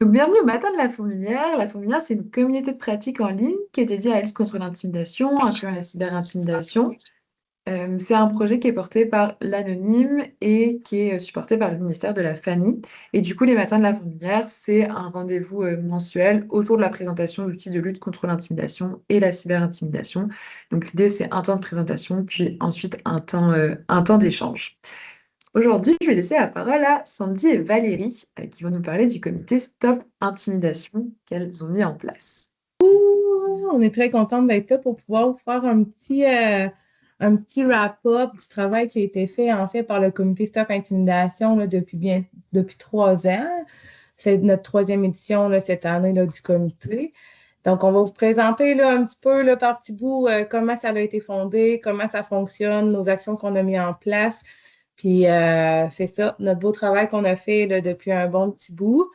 Donc, bienvenue au Matin de la Fourmilière. La Fourmilière, c'est une communauté de pratique en ligne qui est dédiée à la lutte contre l'intimidation, incluant la cyberintimidation. C'est un projet qui est porté par l'Anonyme et qui est supporté par le ministère de la Famille. Et du coup, les Matins de la Fourmilière, c'est un rendez-vous mensuel autour de la présentation d'outils de lutte contre l'intimidation et la cyberintimidation. Donc, l'idée, c'est un temps de présentation, puis ensuite un temps d'échange. Aujourd'hui, je vais laisser la parole à Sandy et Valérie qui vont nous parler du comité Stop Intimidation qu'elles ont mis en place. On est très contente d'être là pour pouvoir vous faire un petit wrap-up du travail qui a été fait en fait par le comité Stop Intimidation là, depuis 3 ans. C'est notre troisième édition là, cette année là, du comité. Donc, on va vous présenter là, un petit peu là, par petit bout comment ça a été fondé, comment ça fonctionne, nos actions qu'on a mis en place. Puis, c'est ça, notre beau travail qu'on a fait là, depuis un bon petit bout.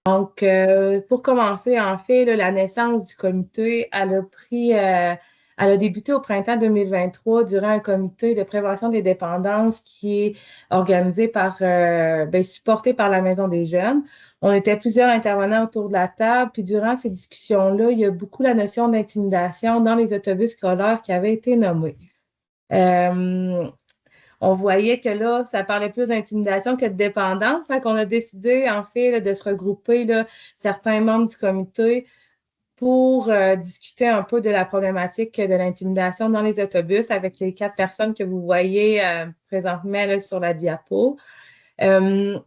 Donc, pour commencer, en fait, là, la naissance du comité, elle a débuté au printemps 2023 durant un comité de prévention des dépendances qui est organisé supporté par la Maison des jeunes. On était plusieurs intervenants autour de la table, puis durant ces discussions-là, il y a beaucoup la notion d'intimidation dans les autobus scolaires qui avait été nommée. Euh, on voyait que là, ça parlait plus d'intimidation que de dépendance. Fait qu'on a décidé, en fait, là, de se regrouper, là, certains membres du comité pour discuter un peu de la problématique de l'intimidation dans les autobus avec les 4 personnes que vous voyez présentement là, sur la diapo. Euh,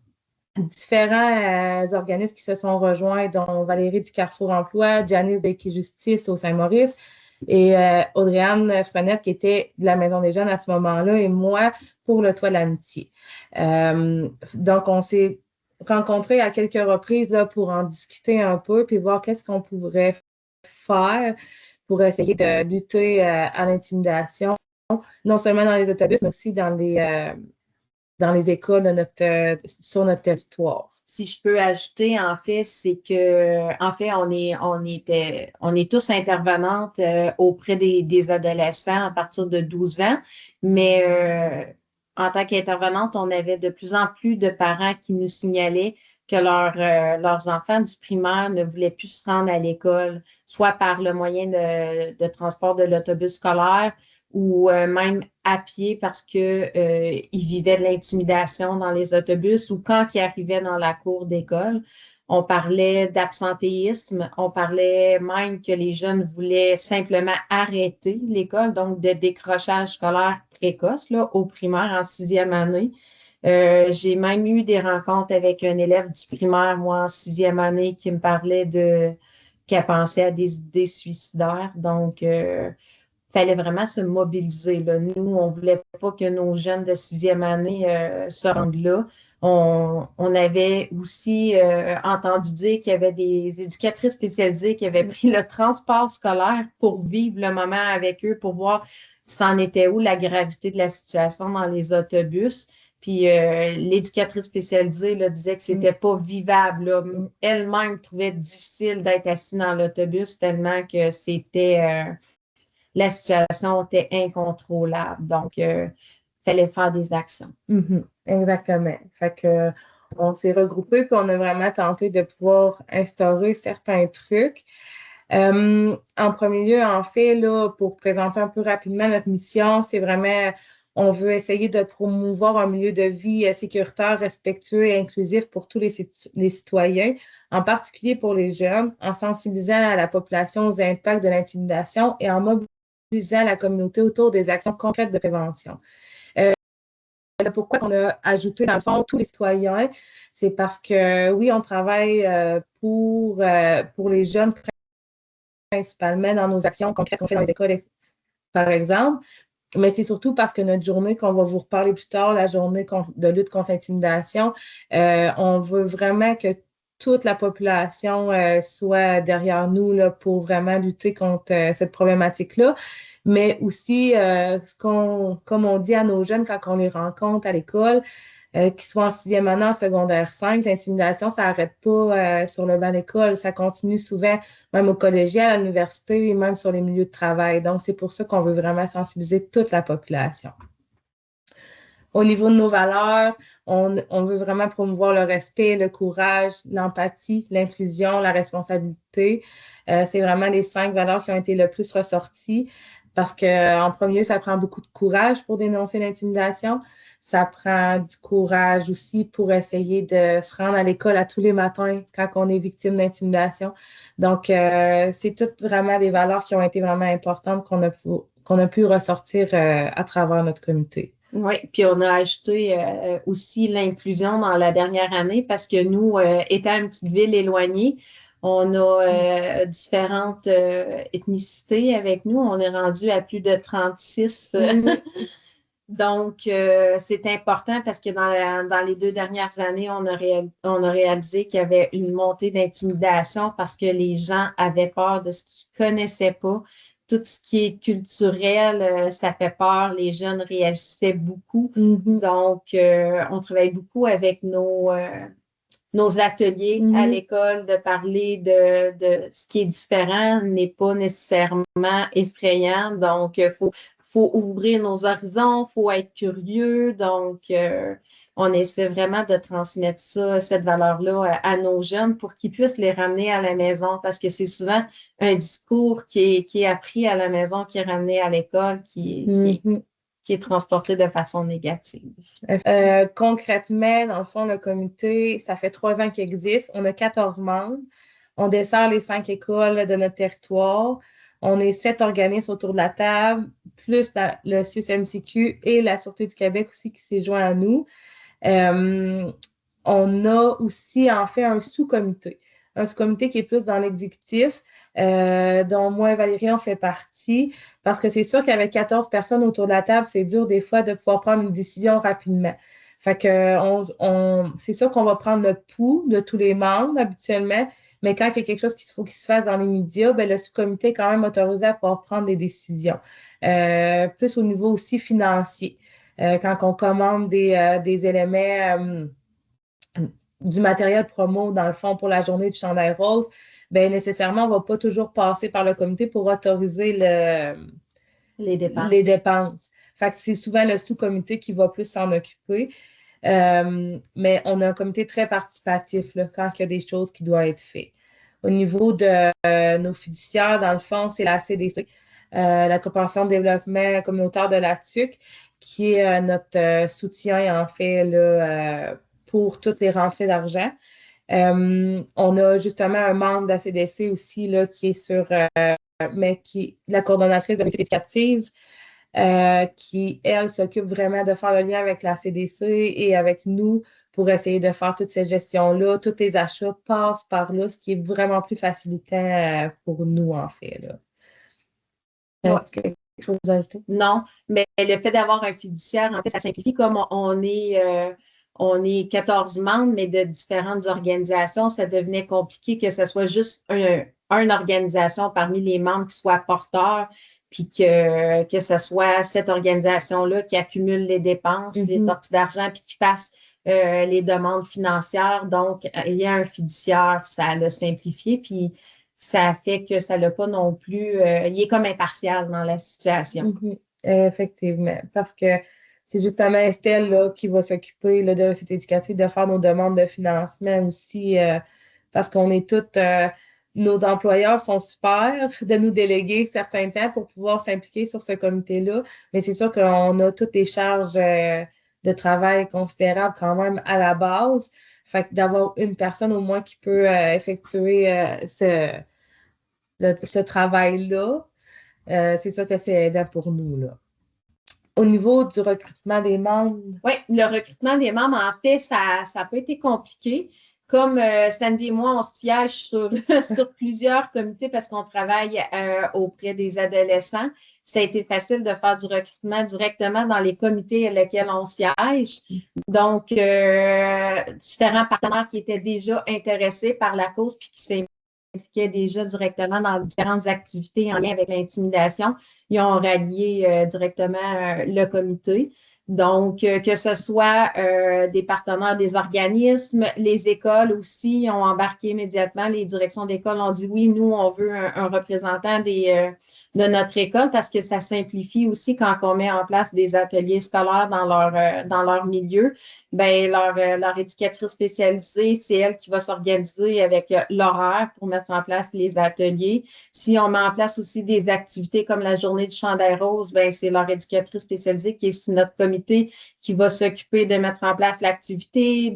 Différents organismes qui se sont rejoints, dont Valérie du Carrefour Emploi, Janice d'Equijustice au Saint-Maurice et Audrey-Anne Frenette qui était de la Maison des Jeunes à ce moment-là et moi pour le Toit de l'Amitié. Donc, on s'est rencontrés à quelques reprises là, pour en discuter un peu puis voir qu'est-ce qu'on pourrait faire pour essayer de lutter à l'intimidation, non seulement dans les autobus, mais aussi dans les écoles sur notre territoire. Si je peux ajouter, en fait, c'est que, en fait, on est tous intervenantes auprès des adolescents à partir de 12 ans, mais en tant qu'intervenante, on avait de plus en plus de parents qui nous signalaient que leurs enfants du primaire ne voulaient plus se rendre à l'école, soit par le moyen de transport de l'autobus scolaire, ou même à pied parce que ils vivaient de l'intimidation dans les autobus ou quand ils arrivaient dans la cour d'école. On parlait d'absentéisme, on parlait même que les jeunes voulaient simplement arrêter l'école, donc de décrochage scolaire précoce là, au primaire en 6e année. J'ai même eu des rencontres avec un élève du primaire, moi, en 6e année, qui me parlait de qu'elle pensait à des idées suicidaires. Donc, fallait vraiment se mobiliser, là. Nous, on ne voulait pas que nos jeunes de 6e année se rendent là. On avait aussi entendu dire qu'il y avait des éducatrices spécialisées qui avaient pris le transport scolaire pour vivre le moment avec eux, pour voir c'en était où la gravité de la situation dans les autobus. Puis l'éducatrice spécialisée là, disait que c'était pas vivable, là. Elle-même trouvait difficile d'être assise dans l'autobus tellement que la situation était incontrôlable. Donc, il fallait faire des actions. Exactement. Fait que, on s'est regroupés puis on a vraiment tenté de pouvoir instaurer certains trucs. En premier lieu, en fait, là, pour présenter un peu rapidement notre mission, c'est vraiment, on veut essayer de promouvoir un milieu de vie sécuritaire, respectueux et inclusif pour tous les citoyens, en particulier pour les jeunes, en sensibilisant à la population aux impacts de l'intimidation et en mobilisant la communauté autour des actions concrètes de prévention. Pourquoi on a ajouté, dans le fond, tous les citoyens, c'est parce que, oui, on travaille pour les jeunes principalement dans nos actions concrètes qu'on fait dans les écoles, par exemple, mais c'est surtout parce que notre journée, qu'on va vous reparler plus tard, la journée de lutte contre l'intimidation, on veut vraiment que toute la population soit derrière nous là, pour vraiment lutter contre cette problématique-là. Mais aussi, comme on dit à nos jeunes quand on les rencontre à l'école, qu'ils soient en 6e année, en secondaire 5, l'intimidation, ça n'arrête pas sur le banc d'école. Ça continue souvent, même au collégial, à l'université et même sur les milieux de travail. Donc, c'est pour ça qu'on veut vraiment sensibiliser toute la population. Au niveau de nos valeurs, on veut vraiment promouvoir le respect, le courage, l'empathie, l'inclusion, la responsabilité. C'est vraiment les 5 valeurs qui ont été le plus ressorties parce que, en premier lieu, ça prend beaucoup de courage pour dénoncer l'intimidation. Ça prend du courage aussi pour essayer de se rendre à l'école à tous les matins quand on est victime d'intimidation. Donc, c'est toutes vraiment des valeurs qui ont été vraiment importantes qu'on a pu ressortir à travers notre comité. Oui, puis on a ajouté aussi l'inclusion dans la dernière année parce que nous, étant une petite ville éloignée, on a différentes ethnicités avec nous. On est rendu à plus de 36. Donc, c'est important parce que dans les 2 dernières années, on a réalisé qu'il y avait une montée d'intimidation parce que les gens avaient peur de ce qu'ils connaissaient pas. Tout ce qui est culturel, ça fait peur. Les jeunes réagissaient beaucoup. Donc, on travaille beaucoup avec nos ateliers à l'école, de parler de ce qui est différent n'est pas nécessairement effrayant. Donc, faut ouvrir nos horizons, faut être curieux. Donc, on essaie vraiment de transmettre ça, cette valeur-là à nos jeunes pour qu'ils puissent les ramener à la maison parce que c'est souvent un discours qui est appris à la maison, qui est ramené à l'école, qui est transporté de façon négative. Concrètement, dans le fond, le comité, ça fait 3 ans qu'il existe. On a 14 membres. On dessert les 5 écoles de notre territoire. On est 7 organismes autour de la table, plus le CIUS-MCQ et la Sûreté du Québec aussi qui s'est joint à nous. On a aussi en fait un sous-comité. Un sous-comité qui est plus dans l'exécutif, dont moi et Valérie, on fait partie, parce que c'est sûr qu'avec 14 personnes autour de la table, c'est dur des fois de pouvoir prendre une décision rapidement. Fait que c'est sûr qu'on va prendre le pouls de tous les membres habituellement, mais quand il y a quelque chose qu'il faut qu'il se fasse dans les médias, ben, le sous-comité est quand même autorisé à pouvoir prendre des décisions. Plus au niveau aussi financier. Quand on commande des éléments du matériel promo, dans le fond, pour la journée du chandail rose, bien, nécessairement, on ne va pas toujours passer par le comité pour autoriser les les dépenses. Fait que c'est souvent le sous-comité qui va plus s'en occuper. Mais on a un comité très participatif là, quand il y a des choses qui doivent être faites. Au niveau de nos fiduciaires, dans le fond, c'est la CDC, la Coopération de développement communautaire de la TUC, qui est notre soutien, en fait, là, pour toutes les rentrées d'argent. On a justement un membre de la CDC aussi là, qui est mais qui est la coordonnatrice de l'éducation éducative, qui, elle, s'occupe vraiment de faire le lien avec la CDC et avec nous pour essayer de faire toute cette gestion-là. Tous les achats passent par là, ce qui est vraiment plus facilitant pour nous, en fait. Là. Est-ce que quelque chose à ajouter? Non, mais le fait d'avoir un fiduciaire, en fait, ça simplifie comme on est 14 membres, mais de différentes organisations, ça devenait compliqué que ce soit juste une organisation parmi les membres qui soit porteur, puis que ce soit cette organisation-là qui accumule les dépenses, les sorties d'argent, puis qui fasse les demandes financières. Donc, il y a un fiduciaire, ça l'a simplifié, puis ça fait que ça l'a pas non plus, il est comme impartial dans la situation. Effectivement, parce que c'est justement Estelle là, qui va s'occuper là, de cette éducative, de faire nos demandes de financement aussi, parce qu'on est toutes, nos employeurs sont super de nous déléguer certains temps pour pouvoir s'impliquer sur ce comité-là, mais c'est sûr qu'on a toutes des charges de travail considérables quand même à la base. Fait que d'avoir une personne au moins qui peut effectuer ce travail-là, c'est sûr que c'est aidant pour nous, là. Au niveau du recrutement des membres. Oui, le recrutement des membres, en fait, ça n'a pas été compliqué. Comme Sandy et moi, on siège sur plusieurs comités parce qu'on travaille auprès des adolescents. Ça a été facile de faire du recrutement directement dans les comités à lesquels on siège. Donc, différents partenaires qui étaient déjà intéressés par la cause puis qui s'impliquaient déjà directement dans différentes activités en lien avec l'intimidation, ils ont rallié directement le comité. Donc, que ce soit des partenaires des organismes, les écoles aussi ont embarqué immédiatement, les directions d'école ont dit oui, nous, on veut un représentant de notre école parce que ça simplifie aussi quand on met en place des ateliers scolaires dans leur milieu. Ben, leur éducatrice spécialisée, c'est elle qui va s'organiser avec l'horaire pour mettre en place les ateliers. Si on met en place aussi des activités comme la journée du chandail rose, ben, c'est leur éducatrice spécialisée qui est sous notre comité qui va s'occuper de mettre en place l'activité,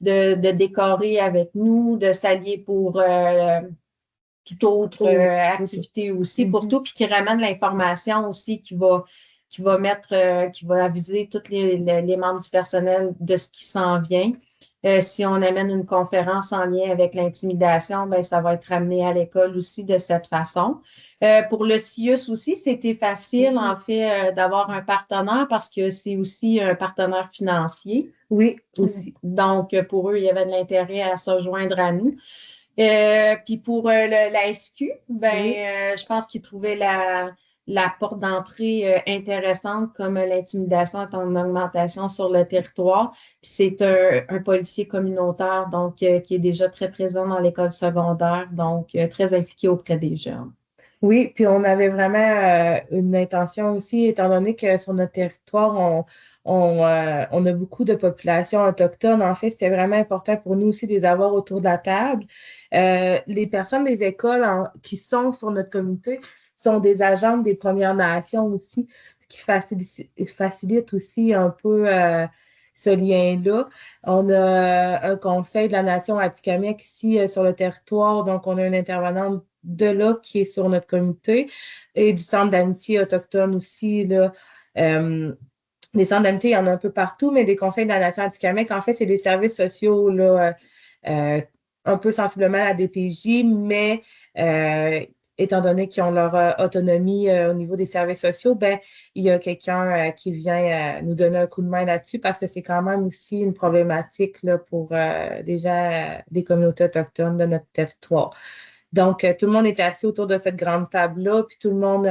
de décorer avec nous, de s'allier pour toute autre activité aussi pour tout, puis qui ramène l'information aussi qui va aviser tous les membres du personnel de ce qui s'en vient. Si on amène une conférence en lien avec l'intimidation, ben, ça va être ramené à l'école aussi de cette façon. Pour le CIUS aussi, c'était facile, en fait, d'avoir un partenaire parce que c'est aussi un partenaire financier. Oui, aussi. Donc, pour eux, il y avait de l'intérêt à se joindre à nous. Puis pour la SQ, ben, je pense qu'ils trouvaient la porte d'entrée intéressante comme l'intimidation est en augmentation sur le territoire. Puis c'est un policier communautaire, donc qui est déjà très présent dans l'école secondaire, donc très impliqué auprès des jeunes. Oui, puis on avait vraiment une intention aussi, étant donné que sur notre territoire, on a beaucoup de populations autochtones. En fait, c'était vraiment important pour nous aussi de les avoir autour de la table. Les personnes des écoles qui sont sur notre comité sont des agents des Premières Nations aussi, ce qui facilite aussi un peu ce lien-là. On a un conseil de la nation Atikamekw ici sur le territoire, donc on a une intervenante de là qui est sur notre comité et du centre d'amitié autochtone aussi, là. Des centres d'amitié, il y en a un peu partout, mais des conseils de la Nation Atikamekw, en fait, c'est des services sociaux là, un peu sensiblement à la DPJ, mais étant donné qu'ils ont leur autonomie au niveau des services sociaux, ben, il y a quelqu'un qui vient nous donner un coup de main là-dessus parce que c'est quand même aussi une problématique là, pour déjà des communautés autochtones de notre territoire. Donc, tout le monde est assis autour de cette grande table-là, puis tout le monde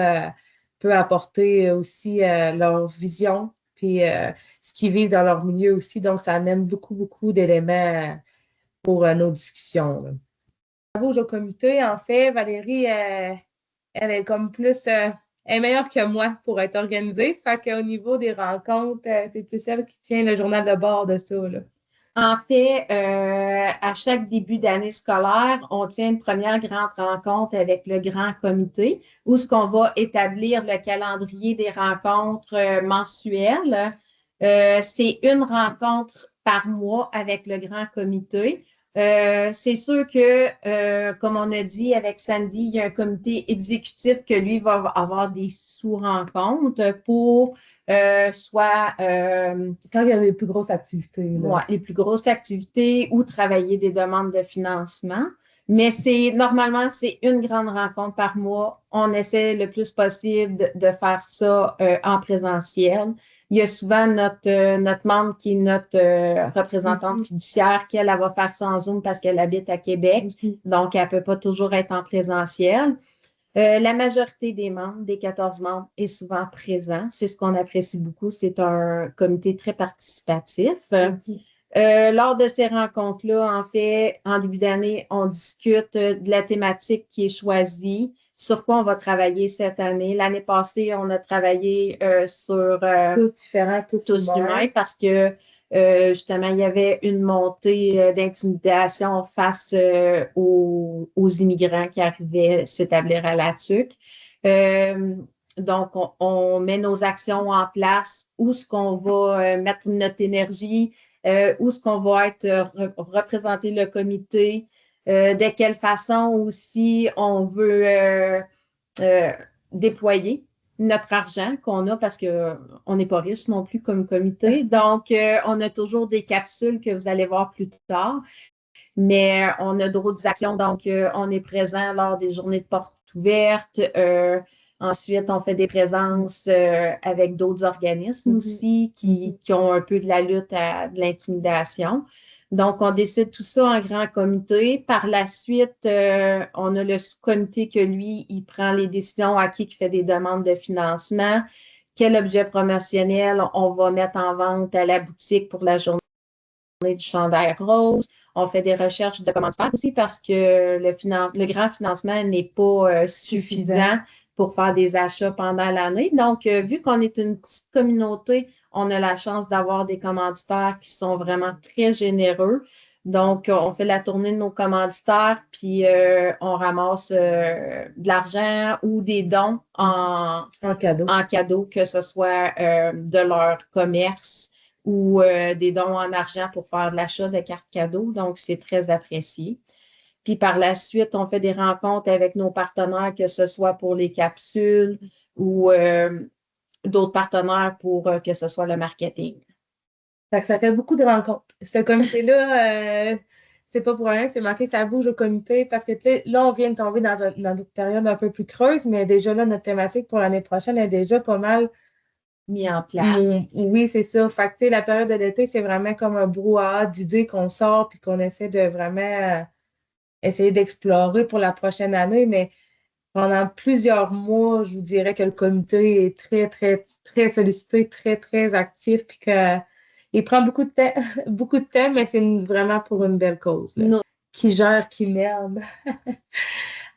peut apporter aussi leur vision, puis ce qu'ils vivent dans leur milieu aussi. Donc, ça amène beaucoup, beaucoup d'éléments pour nos discussions. Là. Au comité, en fait, Valérie, elle est comme plus, elle est meilleure que moi pour être organisée. Fait qu'au niveau des rencontres, c'est plus elle qui tient le journal de bord de ça, là. En fait, à chaque début d'année scolaire, on tient une première grande rencontre avec le grand comité où ce qu'on va établir le calendrier des rencontres mensuelles. C'est une rencontre par mois avec le grand comité. C'est sûr que, comme on a dit avec Sandy, il y a un comité exécutif que lui va avoir des sous-rencontres pour soit quand il y a les plus grosses activités. Ouais, les plus grosses activités ou travailler des demandes de financement. Mais normalement, c'est une grande rencontre par mois. On essaie le plus possible de faire ça en présentiel. Il y a souvent notre membre qui est notre représentante fiduciaire, qu'elle va faire ça en Zoom parce qu'elle habite à Québec. Donc, elle ne peut pas toujours être en présentiel. La majorité des membres, des 14 membres, est souvent présent. C'est ce qu'on apprécie beaucoup. C'est un comité très participatif. Lors de ces rencontres-là, en fait, en début d'année, on discute de la thématique qui est choisie, sur quoi on va travailler cette année. L'année passée, on a travaillé sur tous différents, tous humains parce que justement, il y avait une montée d'intimidation face aux immigrants qui arrivaient s'établir à la TUC. Donc, on met nos actions en place, où est-ce qu'on va mettre notre énergie, où est-ce qu'on va être représenter le comité, de quelle façon aussi on veut déployer notre argent qu'on a parce qu'on n'est pas riche non plus comme comité. Donc, on a toujours des capsules que vous allez voir plus tard, mais on a d'autres actions. Donc, on est présent lors des journées de portes ouvertes. Ensuite, on fait des présences avec d'autres organismes aussi qui ont un peu de la lutte de l'intimidation. Donc, on décide tout ça en grand comité. Par la suite, on a le sous-comité que lui, il prend les décisions à qui fait des demandes de financement, quel objet promotionnel on va mettre en vente à la boutique pour la journée du chandail rose. On fait des recherches de commanditaires aussi parce que le grand financement n'est pas suffisant pour faire des achats pendant l'année. Donc, vu qu'on est une petite communauté, on a la chance d'avoir des commanditaires qui sont vraiment très généreux. Donc, on fait la tournée de nos commanditaires, puis on ramasse de l'argent ou des dons cadeau. en cadeau, que ce soit de leur commerce ou des dons en argent pour faire de l'achat de cartes cadeaux. Donc, c'est très apprécié. Puis par la suite, on fait des rencontres avec nos partenaires, que ce soit pour les capsules ou d'autres partenaires pour que ce soit le marketing. Fait que ça fait beaucoup de rencontres. Ce comité-là, c'est pas pour rien, c'est marqué ça bouge au comité parce que là, on vient de tomber dans une période un peu plus creuse, mais déjà là, notre thématique pour l'année prochaine est déjà pas mal mis en place. Oui, c'est ça. Fait que, la période de l'été, c'est vraiment comme un brouhaha d'idées qu'on sort puis qu'on essaie de vraiment essayer d'explorer pour la prochaine année. Mais pendant plusieurs mois, je vous dirais que le comité est très, très, très sollicité, très, très actif puis qu'il prend beaucoup de temps, beaucoup de temps, mais c'est vraiment pour une belle cause. Là. Qui gère, qui merde.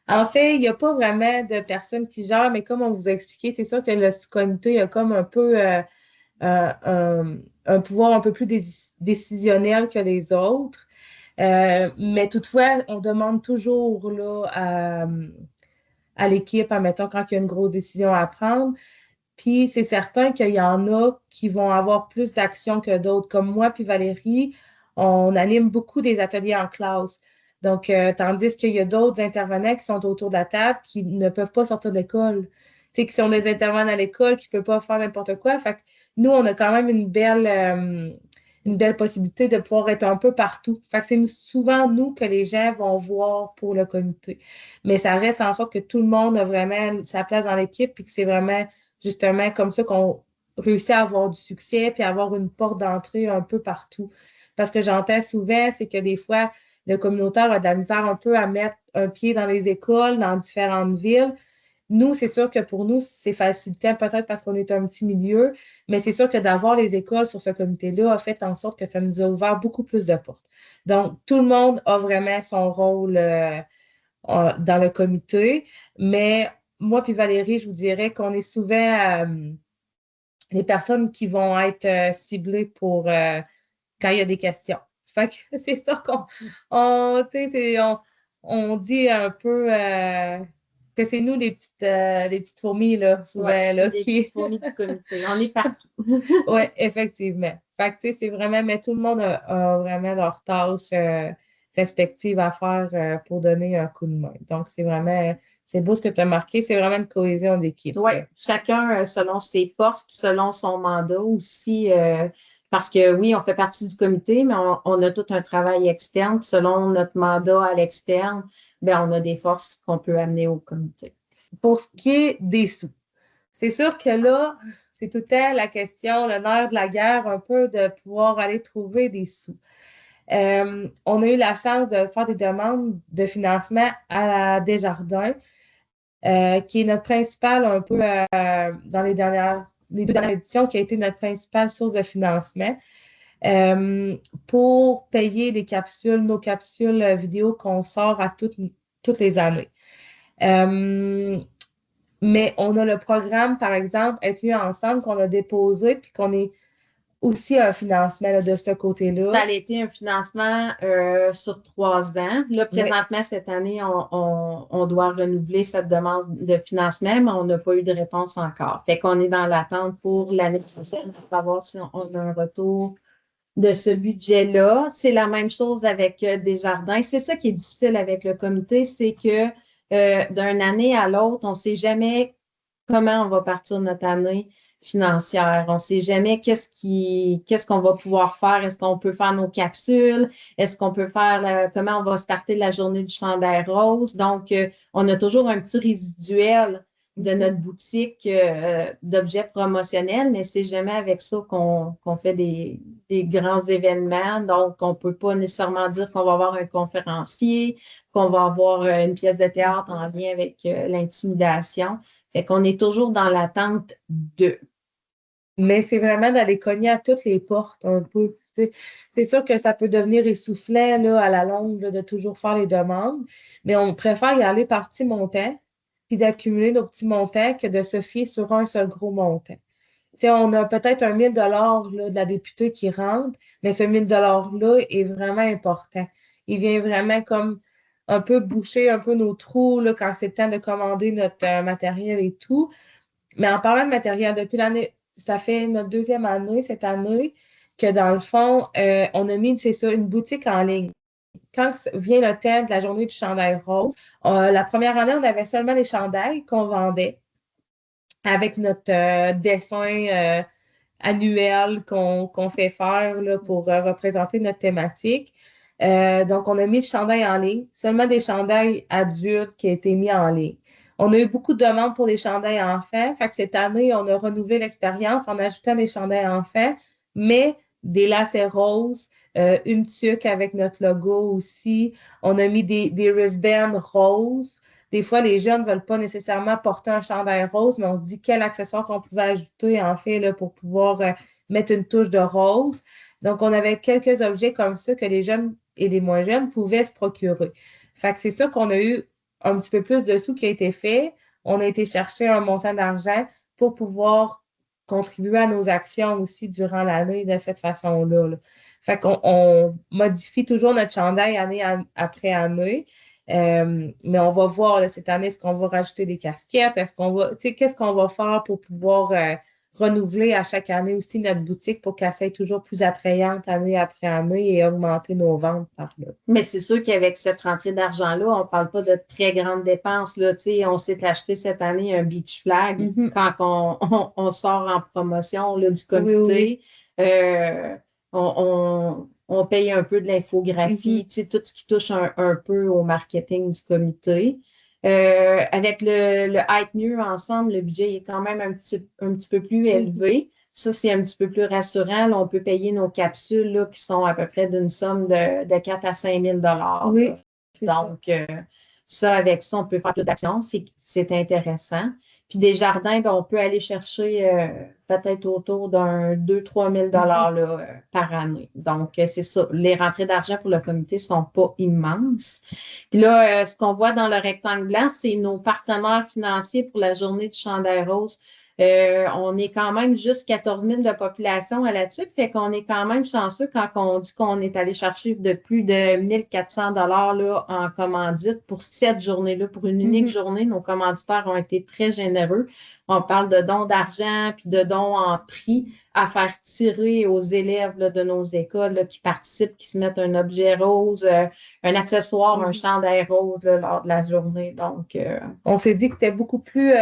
En fait, il n'y a pas vraiment de personnes qui gèrent, mais comme on vous a expliqué, c'est sûr que le sous-comité a comme un peu un pouvoir un peu plus décisionnel que les autres. Mais toutefois, on demande toujours là, à l'équipe, admettons, quand il y a une grosse décision à prendre. Puis c'est certain qu'il y en a qui vont avoir plus d'action que d'autres. Comme moi puis Valérie, on anime beaucoup des ateliers en classe. Donc, tandis qu'il y a d'autres intervenants qui sont autour de la table qui ne peuvent pas sortir de l'école. Tu sais, qui sont des intervenants à l'école qui ne peuvent pas faire n'importe quoi. Fait que nous, on a quand même une belle possibilité de pouvoir être un peu partout. Fait que c'est souvent nous que les gens vont voir pour le comité. Mais ça reste en sorte que tout le monde a vraiment sa place dans l'équipe puis que c'est vraiment justement comme ça qu'on réussit à avoir du succès puis à avoir une porte d'entrée un peu partout. Parce que j'entends souvent, c'est que des fois, le communautaire a de la misère un peu à mettre un pied dans les écoles, dans différentes villes. Nous, c'est sûr que pour nous, c'est facilitant peut-être parce qu'on est un petit milieu, mais c'est sûr que d'avoir les écoles sur ce comité-là a fait en sorte que ça nous a ouvert beaucoup plus de portes. Donc, tout le monde a vraiment son rôle dans le comité, mais moi puis Valérie, je vous dirais qu'on est souvent les personnes qui vont être ciblées pour quand il y a des questions. Fait que c'est ça tu sais, on dit un peu que c'est nous les petites fourmis, là, souvent, là, petites fourmis du comité. On est partout. Oui, effectivement. Fait que, tu sais, c'est vraiment, mais tout le monde a vraiment leur tâche respective à faire pour donner un coup de main. Donc, c'est beau ce que tu as marqué, c'est vraiment une cohésion d'équipe. Oui, chacun selon ses forces, puis selon son mandat aussi. Parce que oui, on fait partie du comité, mais on a tout un travail externe. Puis selon notre mandat à l'externe, bien, on a des forces qu'on peut amener au comité. Pour ce qui est des sous, c'est sûr que là, c'est tout le temps la question, le nerf de la guerre, un peu de pouvoir aller trouver des sous. On a eu la chance de faire des demandes de financement à Desjardins, qui est notre principal un peu dans les deux dernières éditions, qui a été notre principale source de financement. Pour payer nos capsules vidéo qu'on sort à toutes les années. Mais on a le programme, par exemple, Être mieux ensemble, qu'on a déposé, puis qu'on est aussi un financement là, de ce côté-là. Ça a été un financement sur 3 ans. Là, présentement, cette année, on doit renouveler cette demande de financement, mais on n'a pas eu de réponse encore. Fait qu'on est dans l'attente pour l'année prochaine pour savoir si on a un retour de ce budget-là. C'est la même chose avec Desjardins. C'est ça qui est difficile avec le comité, c'est que d'une année à l'autre, on ne sait jamais comment on va partir notre année financière. On ne sait jamais qu'est-ce qu'on va pouvoir faire. Est-ce qu'on peut faire nos capsules? Est-ce qu'on peut faire comment on va starter la journée du chandail rose? Donc, on a toujours un petit résiduel de notre boutique d'objets promotionnels, mais c'est jamais avec ça qu'on fait des grands événements. Donc, on ne peut pas nécessairement dire qu'on va avoir un conférencier, qu'on va avoir une pièce de théâtre en lien avec l'intimidation. Fait qu'on est toujours dans l'attente de. Mais c'est vraiment d'aller cogner à toutes les portes un peu. Tu sais. C'est sûr que ça peut devenir essoufflant là, à la longue là, de toujours faire les demandes, mais on préfère y aller par petits montants, puis d'accumuler nos petits montants que de se fier sur un seul gros montant. Tu sais, on a peut-être un 1 000 $ là, de la députée qui rentre, mais ce 1 000 $ là est vraiment important. Il vient vraiment comme un peu boucher un peu nos trous là, quand c'est le temps de commander notre matériel et tout. Mais en parlant de matériel, depuis l'année, ça fait notre deuxième année, cette année, que dans le fond, on a mis, c'est ça, une boutique en ligne. Quand vient le temps de la journée du chandail rose, la première année, on avait seulement les chandails qu'on vendait avec notre dessin annuel qu'on fait faire là, pour représenter notre thématique. Donc, on a mis le chandail en ligne, seulement des chandails adultes qui ont été mis en ligne. On a eu beaucoup de demandes pour les chandails enfants. Fait que cette année, on a renouvelé l'expérience en ajoutant des chandails enfants, mais des lacets roses, une tuque avec notre logo aussi. On a mis des wristbands roses. Des fois, les jeunes ne veulent pas nécessairement porter un chandail rose, mais on se dit quel accessoire qu'on pouvait ajouter, en fait, là, pour pouvoir mettre une touche de rose. Donc, on avait quelques objets comme ça que les jeunes et les moins jeunes pouvaient se procurer. Fait que c'est sûr qu'on a eu un petit peu plus de sous qui a été fait. On a été chercher un montant d'argent pour pouvoir contribuer à nos actions aussi durant l'année de cette façon-là. Là. Fait qu'on on modifie toujours notre chandail année après année. Mais on va voir là, cette année, est-ce qu'on va rajouter des casquettes? Est-ce qu'on va, tu sais, qu'est-ce qu'on va faire pour pouvoir renouveler à chaque année aussi notre boutique pour qu'elle soit toujours plus attrayante année après année et augmenter nos ventes par là. Mais c'est sûr qu'avec cette rentrée d'argent-là, on ne parle pas de très grandes dépenses. Là. Tu sais, on s'est acheté cette année un beach flag Mhm. quand on sort en promotion là, du Oui, oui, oui. comité. Euh, on paye un peu de Mhm. l'infographie, tu sais, tout ce qui touche un peu au marketing du comité. Avec le Hype Mieux ensemble, le budget est quand même un petit peu plus Mhm. élevé. Ça, c'est un petit peu plus rassurant. Là, on peut payer nos capsules là, qui sont à peu près d'une somme de 4 à 5 000 là. Oui, c'est ça. Donc, ça, avec ça, on peut faire plus d'actions. C'est intéressant. Puis des jardins, ben, on peut aller chercher peut-être autour d'un 2 3 000 Mhm. là, par année. Donc, c'est ça. Les rentrées d'argent pour le comité ne sont pas immenses. Puis là, ce qu'on voit dans le rectangle blanc, c'est nos partenaires financiers pour la journée du chandail rose. On est quand même juste 14 000 de population à la TUC, fait qu'on est quand même chanceux quand on dit qu'on est allé chercher de plus de 1 400 $ là, en commandite pour cette journée-là, pour une unique Mhm. journée. Nos commanditaires ont été très généreux. On parle de dons d'argent puis de dons en prix à faire tirer aux élèves là, de nos écoles là, qui participent, qui se mettent un objet rose, un accessoire, un Mhm. chandail rose là, lors de la journée. Donc, On s'est dit que c'était beaucoup plus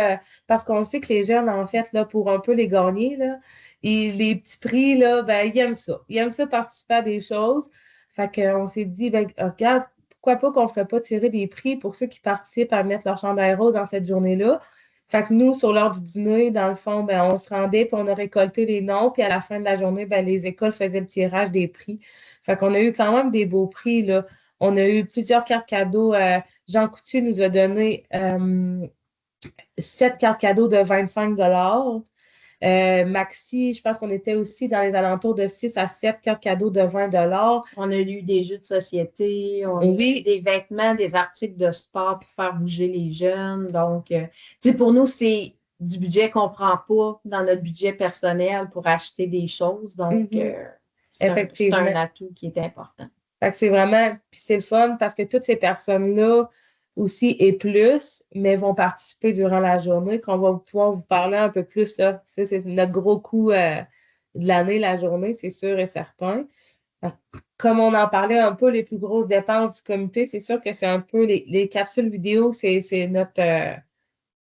parce qu'on sait que les jeunes, en fait, là, pour un peu les gagner, là, et les petits prix, là, ben, ils aiment ça. Ils aiment ça participer à des choses. Fait qu'on s'est dit, ben, regarde, pourquoi pas qu'on ne ferait pas tirer des prix pour ceux qui participent à mettre leur chandail rose dans cette journée-là. Fait que nous, sur l'heure du dîner, dans le fond, ben, on se rendait puis on a récolté les noms, puis à la fin de la journée, ben, les écoles faisaient le tirage des prix. Fait qu'on a eu quand même des beaux prix, là. On a eu plusieurs cartes cadeaux. Jean Coutu nous a donné 7 cartes cadeaux de 25 Maxi, je pense qu'on était aussi dans les alentours de 6 à 7 cartes cadeaux de 20 on a eu des jeux de société, on a eu Oui. des vêtements, des articles de sport pour faire bouger les jeunes. Donc, tu sais, pour nous, c'est du budget qu'on ne prend pas dans notre budget personnel pour acheter des choses. Donc, Mhm. c'est un Effectivement. atout qui est important. Fait que c'est vraiment, puis c'est le fun parce que toutes ces personnes-là aussi et plus, mais vont participer durant la journée, qu'on va pouvoir vous parler un peu plus, là. Ça, c'est notre gros coup de l'année, la journée, c'est sûr et certain. Fait que comme on en parlait un peu, les plus grosses dépenses du comité, c'est sûr que c'est un peu les capsules vidéo, c'est notre,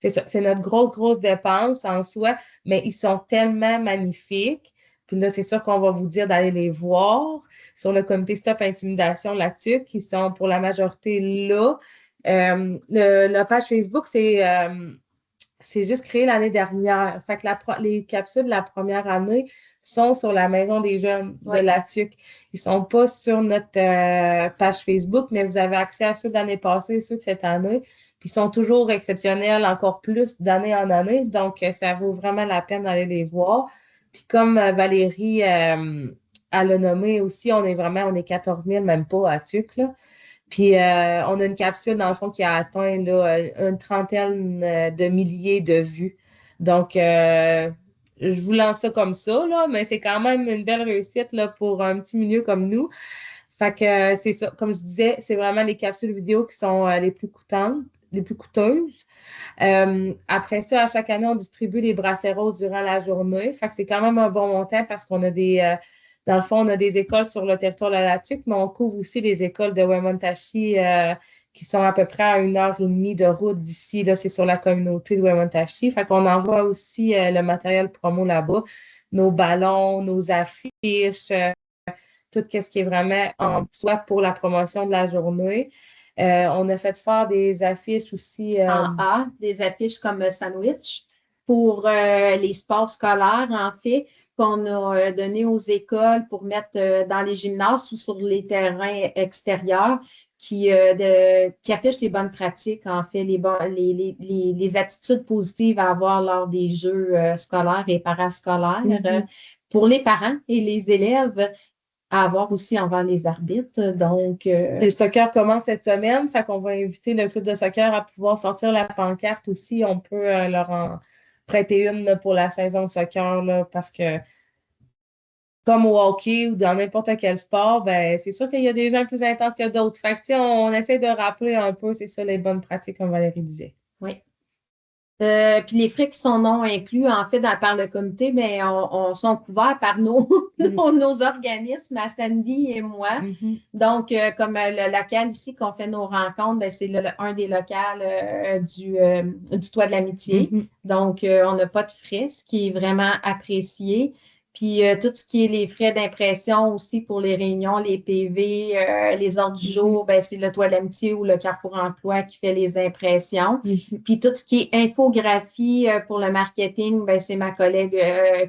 c'est ça, c'est notre grosse dépense en soi, mais ils sont tellement magnifiques. Puis là, c'est sûr qu'on va vous dire d'aller les voir sur le comité Stop Intimidation là-dessus, qui sont pour la majorité là. La page Facebook, c'est juste créé l'année dernière. Fait que les capsules de la première année sont sur la Maison des jeunes de Oui. la TUC. Ils sont pas sur notre page Facebook, mais vous avez accès à ceux de l'année passée et ceux de cette année. Puis ils sont toujours exceptionnels, encore plus d'année en année. Donc, ça vaut vraiment la peine d'aller les voir. Puis comme Valérie elle l'a nommé aussi, on est 14 000, même pas à TUC, là. Puis on a une capsule, dans le fond, qui a atteint là, une trentaine de milliers de vues. Donc, je vous lance ça comme ça, là, mais c'est quand même une belle réussite là, pour un petit milieu comme nous. Fait que c'est ça, comme je disais, c'est vraiment les capsules vidéo qui sont les plus coûtantes, les plus coûteuses. Après ça, à chaque année, on distribue des bracelets roses durant la journée. Fait que c'est quand même un bon montant parce qu'on a dans le fond, on a des écoles sur le territoire de la Tuque, mais on couvre aussi les écoles de Wemontashi qui sont à peu près à 1 heure et demie de route d'ici. Là, c'est sur la communauté de Wemontashi. Fait qu'on envoie aussi le matériel promo là-bas, nos ballons, nos affiches, tout ce qui est vraiment en soi pour la promotion de la journée. On a fait faire des affiches aussi. En A, des affiches comme sandwich pour les sports scolaires, en fait, qu'on a donné aux écoles pour mettre dans les gymnases ou sur les terrains extérieurs qui affichent les bonnes pratiques, en fait, les attitudes positives à avoir lors des jeux scolaires et parascolaires pour les parents et les élèves à avoir aussi envers les arbitres. Donc, le soccer commence cette semaine, fait qu'on va inviter le club de soccer à pouvoir sortir la pancarte aussi. On peut leur en prêter une là, pour la saison de soccer, là, parce que comme au hockey ou dans n'importe quel sport, ben, c'est sûr qu'il y a des gens plus intenses que d'autres. Fait que, tu sais, on essaie de rappeler un peu, c'est ça, les bonnes pratiques, comme Valérie disait. oui. Puis les frais qui sont non inclus, en fait, par le comité, mais on sont couverts par nos organismes, à Sandy et moi. Donc, comme le local ici qu'on fait nos rencontres, ben, c'est un des locales du Toit de l'Amitié. Donc, on n'a pas de frais, ce qui est vraiment apprécié. Puis tout ce qui est les frais d'impression aussi pour les réunions, les PV, les ordres du jour, ben, c'est le Toit de l'Amitié ou le Carrefour Emploi qui fait les impressions. Puis tout ce qui est infographie pour le marketing, ben, c'est ma collègue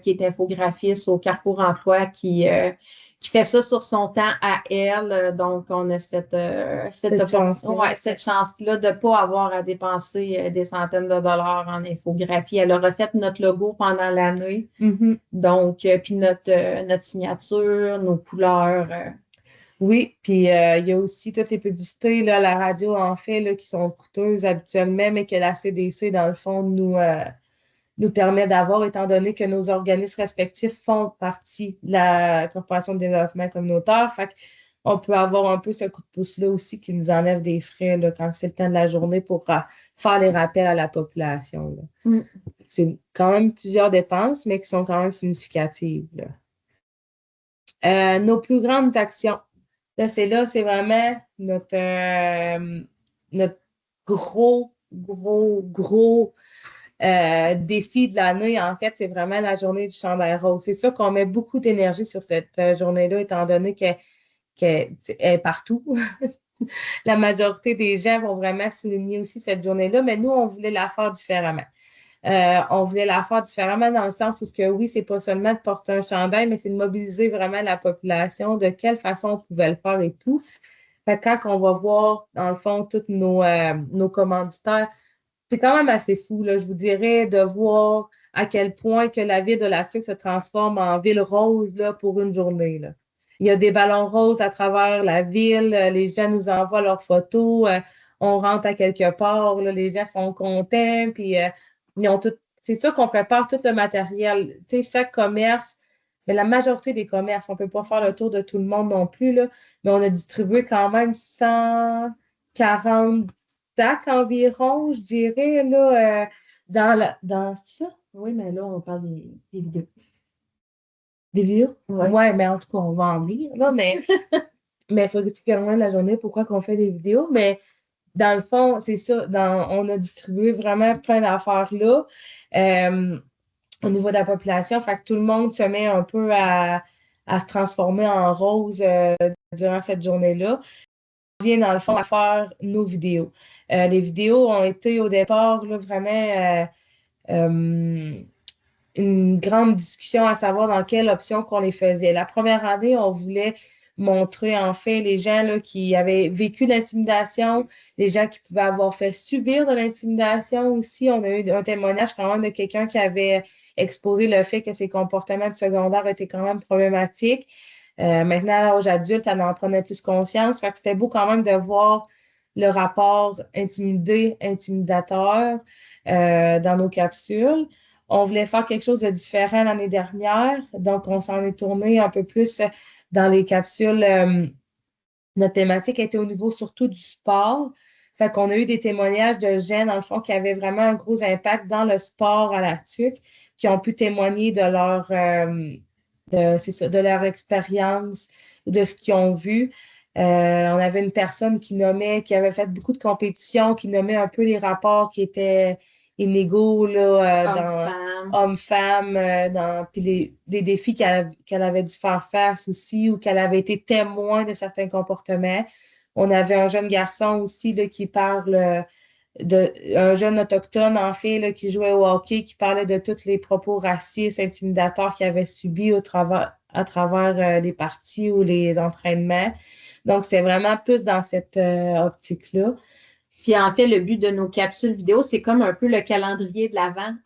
qui est infographiste au Carrefour Emploi qui fait ça sur son temps à elle. Donc, on a cette chance-là de ne pas avoir à dépenser des centaines de dollars en infographie. Elle a refait notre logo pendant l'année. Donc, puis notre signature, nos couleurs. Oui, puis il y a aussi toutes les publicités, là, la radio en fait, là, qui sont coûteuses habituellement, mais que la CDC, dans le fond, nous permet d'avoir, étant donné que nos organismes respectifs font partie de la Corporation de développement communautaire. Fait qu'on peut avoir un peu ce coup de pouce-là aussi qui nous enlève des frais là, quand c'est le temps de la journée pour faire les rappels à la population. C'est quand même plusieurs dépenses, mais qui sont quand même significatives. Nos plus grandes actions. Là, c'est vraiment notre gros défi de l'année. En fait, c'est vraiment la journée du chandail rose. C'est sûr qu'on met beaucoup d'énergie sur cette journée-là, étant donné qu'elle est partout. La majorité des gens vont vraiment souligner aussi cette journée-là, mais nous, on voulait la faire différemment. On voulait la faire différemment dans le sens où oui, c'est pas seulement de porter un chandail, mais c'est de mobiliser vraiment la population, de quelle façon on pouvait le faire et tout. Fait que quand on va voir, dans le fond, tous nos commanditaires, c'est quand même assez fou, là, je vous dirais, de voir à quel point que la ville de la Sucre se transforme en ville rose là, pour une journée. Là. Il y a des ballons roses à travers la ville, les gens nous envoient leurs photos, on rentre à quelque part, là, les gens sont contents, puis ils ont tout. C'est sûr qu'on prépare tout le matériel. Tu sais, chaque commerce, mais la majorité des commerces, on ne peut pas faire le tour de tout le monde non plus, là, mais on a distribué quand même 140 sacs environ, je dirais, là, dans ça. Oui, mais là, on parle des vidéos. Des vidéos? Ouais. Ouais, mais en tout cas, on va en lire, là, mais il faut expliquer quand même la journée pourquoi on fait des vidéos, mais dans le fond, c'est ça, on a distribué vraiment plein d'affaires là au niveau de la population, fait que tout le monde se met un peu à se transformer en rose durant cette journée-là. On vient dans le fond à faire nos vidéos. Les vidéos ont été au départ là, vraiment une grande discussion à savoir dans quelle option qu'on les faisait. La première année, on voulait montrer en fait les gens là, qui avaient vécu l'intimidation, les gens qui pouvaient avoir fait subir de l'intimidation aussi. On a eu un témoignage quand même de quelqu'un qui avait exposé le fait que ses comportements de secondaire étaient quand même problématiques. Maintenant, à l'âge adulte, elle en prenait plus conscience. Fait que c'était beau quand même de voir le rapport intimidé-intimidateur dans nos capsules. On voulait faire quelque chose de différent l'année dernière, donc on s'en est tourné un peu plus dans les capsules. Notre thématique était au niveau surtout du sport. Fait qu'on a eu des témoignages de jeunes, dans le fond, qui avaient vraiment un gros impact dans le sport à la TUC, qui ont pu témoigner de c'est ça, de leur expérience, de ce qu'ils ont vu. On avait une personne qui avait fait beaucoup de compétitions, qui nommait un peu les rapports qui étaient inégaux là, dans Homme-femme. hommes-femmes, puis des défis qu'elle avait dû faire face aussi ou qu'elle avait été témoin de certains comportements. On avait un jeune garçon aussi là, qui parle un jeune autochtone, en fait, là, qui jouait au hockey, qui parlait de tous les propos racistes, intimidateurs qu'il avait subis à travers les parties ou les entraînements. Donc, c'est vraiment plus dans cette optique-là. Puis en fait, le but de nos capsules vidéo, c'est comme un peu le calendrier de l'Avent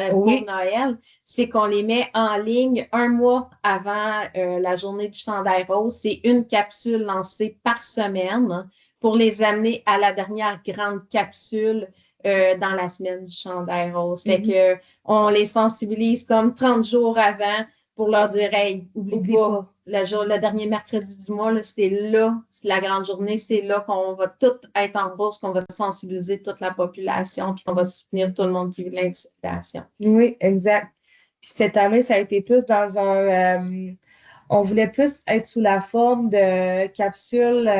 pour Oui, Noël. C'est qu'on les met en ligne un mois avant la journée du chandail rose. C'est une capsule lancée par semaine pour les amener à la dernière grande capsule dans la semaine du chandail rose. Fait que on les sensibilise comme 30 jours avant pour leur dire, hey, oublie pas. Le dernier mercredi du mois, c'est la grande journée, c'est là qu'on va tout être en rose, qu'on va sensibiliser toute la population, puis qu'on va soutenir tout le monde qui vit de l'intimidation. Oui, exact. Puis cette année, ça a été plus dans on voulait plus être sous la forme de capsules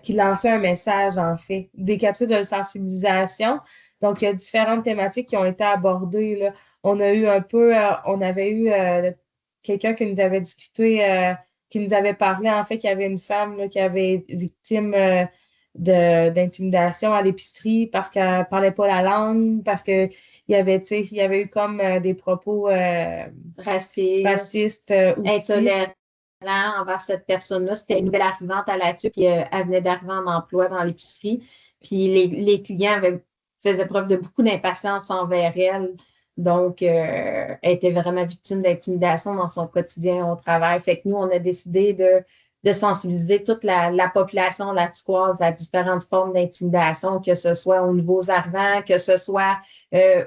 qui lançaient un message, en fait, des capsules de sensibilisation. Donc, il y a différentes thématiques qui ont été abordées, là. On a eu un peu, on avait eu quelqu'un qui nous avait discuté, qui nous avait parlé, en fait, qu'il y avait une femme là, qui avait été victime d'intimidation à l'épicerie parce qu'elle parlait pas la langue, parce que il y avait, tu sais, il y avait eu comme des propos Raciste, racistes aussi. intolérant envers cette personne-là. C'était une nouvelle arrivante à la TUC, puis elle venait d'arriver en emploi dans l'épicerie. Puis les clients faisaient preuve de beaucoup d'impatience envers elle. Donc, elle était vraiment victime d'intimidation dans son quotidien au travail. Fait que nous, on a décidé de sensibiliser toute la population laticoise à différentes formes d'intimidation, que ce soit aux nouveaux arrivants, que ce soit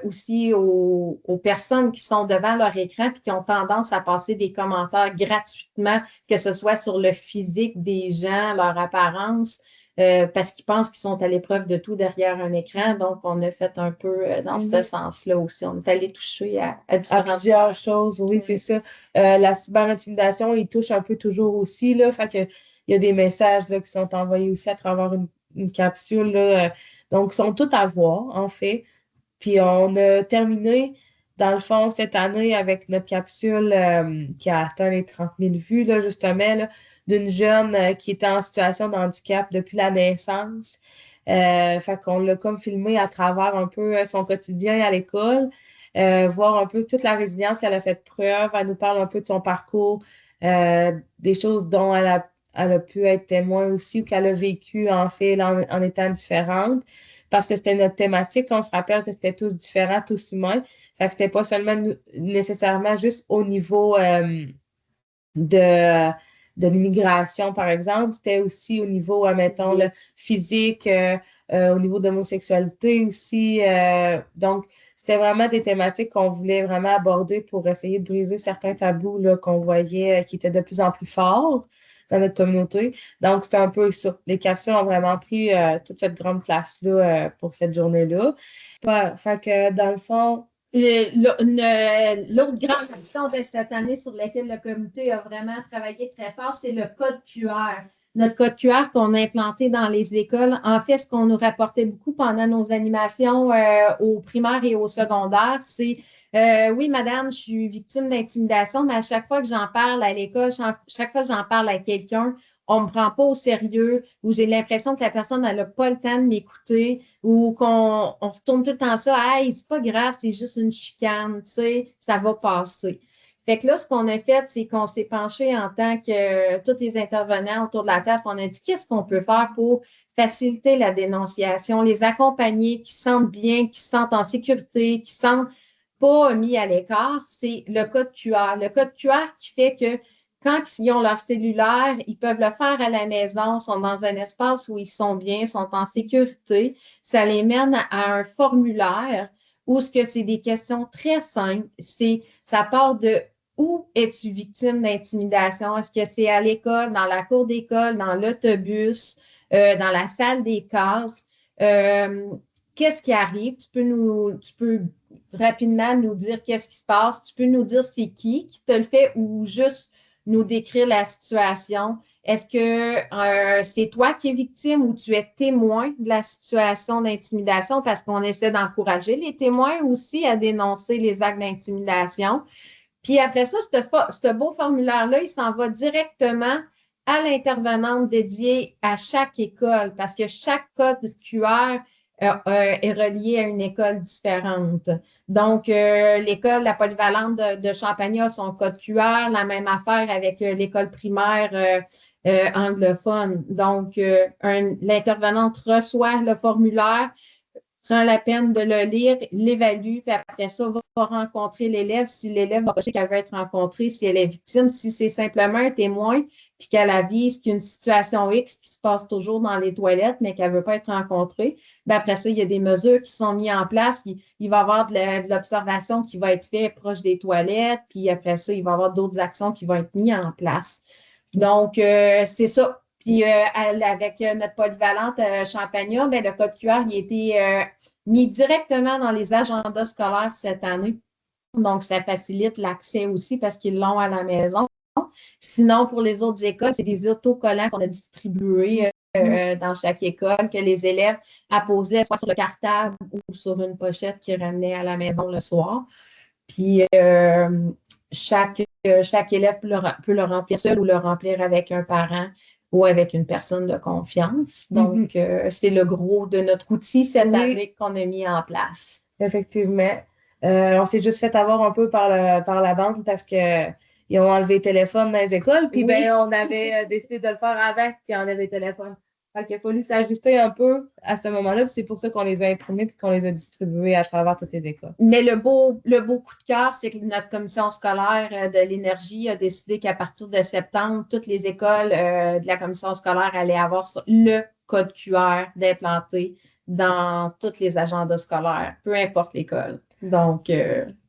aussi aux personnes qui sont devant leur écran et qui ont tendance à passer des commentaires gratuitement, que ce soit sur le physique des gens, leur apparence, parce qu'ils pensent qu'ils sont à l'épreuve de tout derrière un écran. Donc, on a fait un peu dans ce sens-là aussi. On est allé toucher à différentes plusieurs choses, oui, c'est ça. La cyberintimidation, il touche un peu toujours aussi, là. Fait que il y a des messages là, qui sont envoyés aussi à travers une capsule, là. Donc, ils sont tous à voir, en fait. Puis on a terminé, dans le fond, cette année avec notre capsule qui a atteint les 30 000 vues, là, justement, là, d'une jeune qui était en situation de handicap depuis la naissance. Fait qu'on l'a comme filmé à travers un peu son quotidien à l'école, voir un peu toute la résilience qu'elle a fait preuve. Elle nous parle un peu de son parcours, des choses dont elle a pu être témoin aussi ou qu'elle a vécu en fait en étant différente parce que c'était notre thématique. On se rappelle que c'était tous différents, tous humains. Fait que c'était pas seulement nécessairement juste au niveau de, de l'immigration, par exemple. C'était aussi au niveau, mettons, le physique, au niveau de l'homosexualité aussi. Donc, c'était vraiment des thématiques qu'on voulait vraiment aborder pour essayer de briser certains tabous là, qu'on voyait qui étaient de plus en plus forts dans notre communauté. Donc, c'était un peu ça. Les capsules ont vraiment pris toute cette grande place-là pour cette journée-là. Fait que, dans le fond, l'autre grande action de cette année sur laquelle le comité a vraiment travaillé très fort, c'est le code QR. Notre code QR qu'on a implanté dans les écoles. En fait, ce qu'on nous rapportait beaucoup pendant nos animations au primaire et au secondaire, c'est oui, madame, je suis victime d'intimidation, mais à chaque fois que j'en parle à l'école, chaque fois que j'en parle à quelqu'un, on ne me prend pas au sérieux, ou j'ai l'impression que la personne n'a pas le temps de m'écouter, ou qu'on retourne tout le temps ça, hey, c'est pas grave, c'est juste une chicane, tu sais, ça va passer. Fait que là, ce qu'on a fait, c'est qu'on s'est penché en tant que tous les intervenants autour de la table, on a dit qu'est-ce qu'on peut faire pour faciliter la dénonciation, les accompagner, qui se sentent bien, qui se sentent en sécurité, qui se sentent pas mis à l'écart, c'est le code QR. Le code QR qui fait que quand ils ont leur cellulaire, ils peuvent le faire à la maison, sont dans un espace où ils sont bien, sont en sécurité. Ça les mène à un formulaire où ce que c'est des questions très simples. Ça part de où es-tu victime d'intimidation? Est-ce que c'est à l'école, dans la cour d'école, dans l'autobus, dans la salle des classes? Qu'est-ce qui arrive? Tu peux rapidement nous dire qu'est-ce qui se passe. Tu peux nous dire c'est qui te le fait ou juste nous décrire la situation. Est-ce que c'est toi qui es victime ou tu es témoin de la situation d'intimidation parce qu'on essaie d'encourager les témoins aussi à dénoncer les actes d'intimidation. Puis après ça, ce beau formulaire-là, il s'en va directement à l'intervenante dédiée à chaque école parce que chaque code QR est relié à une école différente. Donc, l'école, la polyvalente de Champagnat a son code QR, la même affaire avec l'école primaire anglophone. Donc, l'intervenante reçoit le formulaire, prend la peine de le lire, l'évalue, puis après ça, va rencontrer l'élève. Si l'élève va rechercher qu'elle veut être rencontrée, si elle est victime, si c'est simplement un témoin, puis qu'elle avise qu'une situation X qui se passe toujours dans les toilettes, mais qu'elle ne veut pas être rencontrée, bien après ça, il y a des mesures qui sont mises en place. Il va y avoir de l'observation qui va être faite proche des toilettes, puis après ça, il va y avoir d'autres actions qui vont être mises en place. Donc, c'est ça. Puis avec notre polyvalente Champagnat, ben, le code QR il a été mis directement dans les agendas scolaires cette année. Donc, ça facilite l'accès aussi parce qu'ils l'ont à la maison. Sinon, pour les autres écoles, c'est des autocollants qu'on a distribués dans chaque école que les élèves apposaient soit sur le cartable ou sur une pochette qu'ils ramenaient à la maison le soir. Puis, chaque élève peut le remplir seul ou le remplir avec un parent ou avec une personne de confiance. Donc, c'est le gros de notre outil cette année qu'on a mis en place. Effectivement. On s'est juste fait avoir un peu par la bande parce que ils ont enlevé les téléphones dans les écoles, puis ben on avait décidé de le faire avant qu'ils enlèvent les téléphones. Fait qu'il a fallu s'ajuster un peu à ce moment-là, puis c'est pour ça qu'on les a imprimés puis qu'on les a distribués à travers toutes les écoles. Mais le beau coup de cœur, c'est que notre commission scolaire de l'énergie a décidé qu'à partir de septembre, toutes les écoles de la commission scolaire allaient avoir le code QR d'implanter dans tous les agendas scolaires, peu importe l'école. Donc,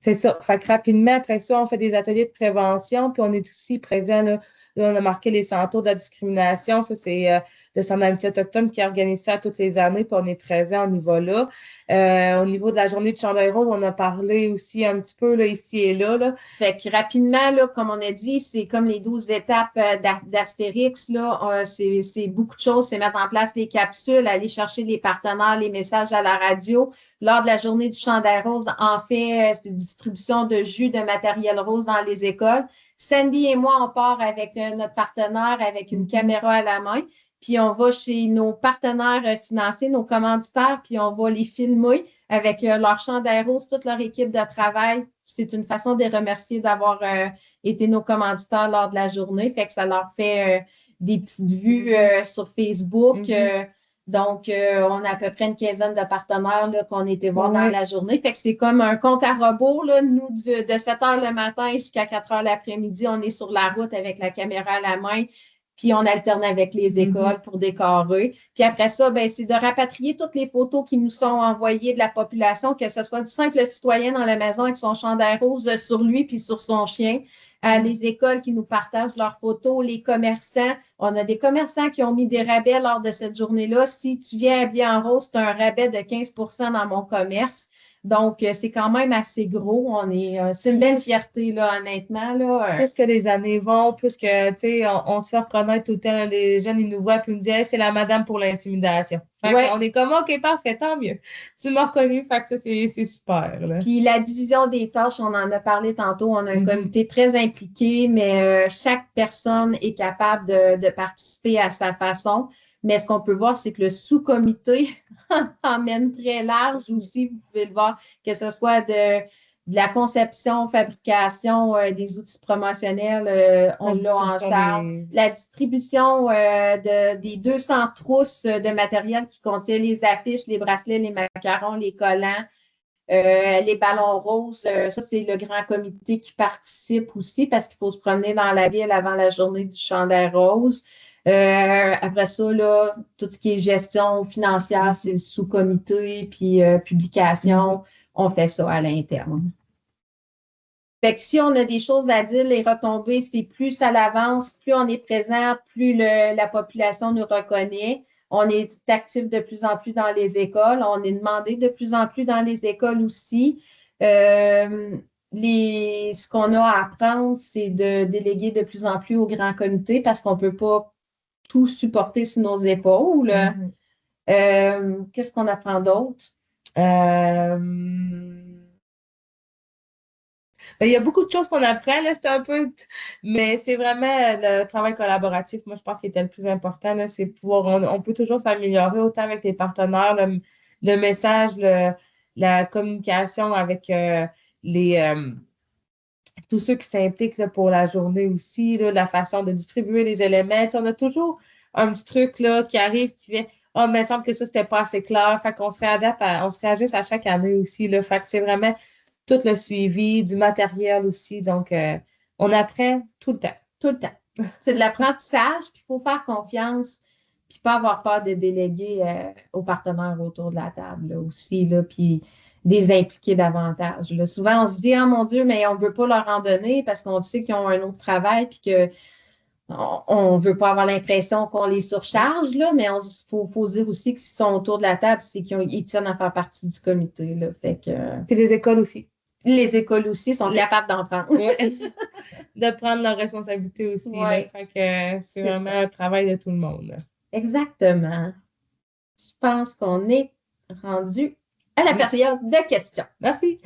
c'est ça. Fait que rapidement, après ça, on fait des ateliers de prévention, puis on est aussi présent, là, on a marqué les centaures de la discrimination. Ça, c'est le Centre d'amitié autochtone qui organise ça toutes les années, puis on est présent au niveau-là. Au niveau de la journée de chandail rose, on a parlé aussi un petit peu là, ici et là, là. Fait que rapidement, là, comme on a dit, c'est comme les 12 étapes d'Astérix. Là, c'est beaucoup de choses. C'est mettre en place les capsules, aller chercher les partenaires, les messages à la radio. Lors de la journée du chandail rose, en fait, c'est distribution de jus, de matériel rose dans les écoles. Sandy et moi, on part avec notre partenaire avec une caméra à la main. Puis on va chez nos partenaires financiers, nos commanditaires, puis on va les filmer avec leur chandail rose, toute leur équipe de travail. C'est une façon de les remercier d'avoir été nos commanditaires lors de la journée. Fait que ça leur fait des petites vues sur Facebook. Donc, on a à peu près une quinzaine de partenaires là, qu'on était voir dans la journée. Fait que c'est comme un compte à rebours. Là. Nous, de 7 heures le matin jusqu'à 4 heures l'après-midi, on est sur la route avec la caméra à la main. Puis on alterne avec les écoles pour décorer. Puis après ça, ben, c'est de rapatrier toutes les photos qui nous sont envoyées de la population, que ce soit du simple citoyen dans la maison avec son chandail rose sur lui puis sur son chien, les écoles qui nous partagent leurs photos, les commerçants. On a des commerçants qui ont mis des rabais lors de cette journée-là. Si tu viens habillé en rose, tu as un rabais de 15 dans mon commerce. Donc, c'est quand même assez gros. C'est une belle fierté, là, honnêtement. Là. Plus que les années vont, plus que, tu sais, on se fait reconnaître tout le temps. Les jeunes, ils nous voient puis ils nous disent hey, c'est la madame pour l'intimidation. On est comme, OK, parfait, tant mieux. Tu m'as reconnu, fait que ça, c'est super. Là. Puis la division des tâches, on en a parlé tantôt. On a un comité très impliqué, mais chaque personne est capable de participer à sa façon. Mais ce qu'on peut voir, c'est que le sous-comité emmène très large aussi. Vous pouvez le voir, que ce soit de la conception, fabrication des outils promotionnels, on La l'a en distribution charge. des... La distribution des 200 trousses de matériel qui contient les affiches, les bracelets, les macarons, les collants, les ballons roses. Ça, c'est le grand comité qui participe aussi parce qu'il faut se promener dans la ville avant la journée du chandail rose. Après ça, là, tout ce qui est gestion financière, c'est le sous-comité, puis publication, on fait ça à l'interne. Fait que si on a des choses à dire, les retombées, c'est plus à l'avance, plus on est présent, plus la population nous reconnaît. On est actif de plus en plus dans les écoles. On est demandé de plus en plus dans les écoles aussi. Ce qu'on a à apprendre, c'est de déléguer de plus en plus au grand comité parce qu'on ne peut pas tout supporter sur nos épaules. Qu'est-ce qu'on apprend d'autre? Ben, il y a beaucoup de choses qu'on apprend, là, c'est un peu... Mais c'est vraiment le travail collaboratif, moi, je pense qu'il était le plus important, là, c'est pouvoir... On peut toujours s'améliorer, autant avec les partenaires, le message, la communication avec tous ceux qui s'impliquent là, pour la journée aussi, là, la façon de distribuer les éléments. On a toujours un petit truc là, qui arrive, qui fait Ah, mais il me semble que ça, c'était pas assez clair. Fait qu'on se réadapte, on se réajuste à chaque année aussi. Là. Fait que c'est vraiment tout le suivi, du matériel aussi. Donc, on apprend tout le temps. Tout le temps. C'est de l'apprentissage, puis il faut faire confiance, puis pas avoir peur de déléguer aux partenaires autour de la table là, aussi, là, puis des impliquer davantage. Là. Souvent, on se dit, ah mon Dieu, mais on ne veut pas leur en donner parce qu'on sait qu'ils ont un autre travail, puis qu'on ne veut pas avoir l'impression qu'on les surcharge, là, mais il faut dire aussi que s'ils sont autour de la table, c'est qu'ils tiennent à faire partie du comité. Là, fait que, Puis les écoles aussi. les écoles aussi sont capables d'en prendre. Ouais. De prendre leurs responsabilités aussi. Là. Ouais. Fait que c'est vraiment ça. un travail de tout le monde. Là. Exactement. Je pense qu'on est rendu à la période de questions. Merci.